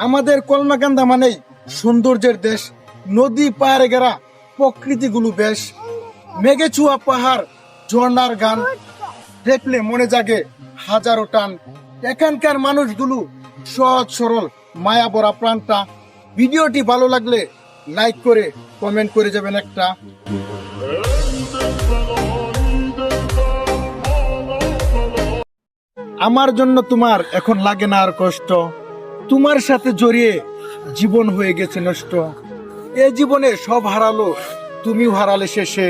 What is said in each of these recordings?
আমাদের কলমাকান্দা মানেই সৌন্দর্যের দেশ, নদী পাহাড়ে ঘেরা প্রকৃতিগুলো বেশ, মেঘে চুয়া পাহাড়, ঝর্ণার গান দেখলে মনে জাগে হাজারো টান। এখানকার মানুষগুলো সহজ সরল, মায়া ভরা প্রাণটা। ভিডিওটি ভালো লাগলে লাইক করে কমেন্ট করে যাবেন একটা। আমার জন্য তোমার এখন লাগে না আর কষ্ট, তোমার সাথে জড়িয়ে জীবন হয়ে গেছে নষ্ট। এ জীবনে সব হারালো, তুমিও হারালে শেষে,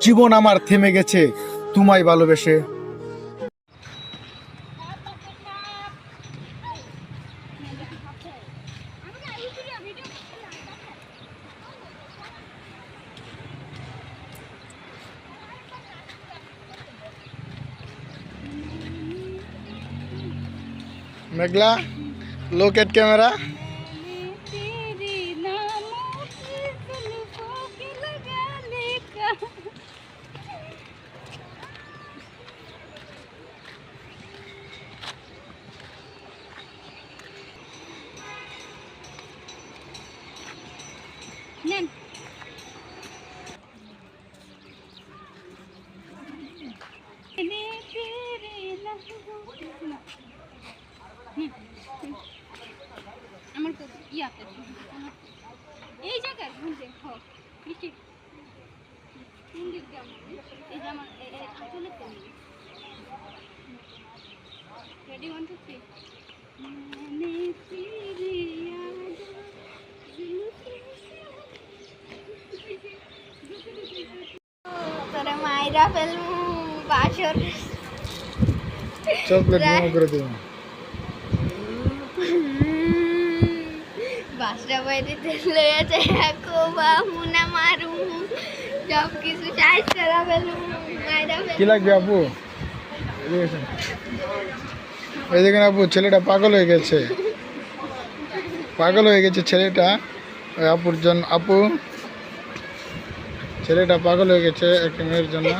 জীবন আমার থেমে গেছে তোমায় ভালোবেসে। মেঘলা, look at camera. আমার তো ইয়াতে এই জায়গায় ঘুরতে হোক মিষ্টি কোন দিক দিয়ে এই যে আমার আসলে তো রেডি 1 2 3 তোরা মাইরা ফেলবো বাসর চকলেট মোমো করে দিও। বাসটা বাইরে লয়ে যায় কোবা মুনা মারু সব কিছু সাইজ করা ফেলবো মাইরা কি ফেলবো। লাগবে আপু? এই দেখেন আপু, ছেলেটা পাগল হয়ে গেছে, পাগল হয়ে গেছে ছেলেটা। ওই আপুর জন্য, আপু ছেলেটা পাগল হয়ে গেছে একটা মেয়ের জন্য।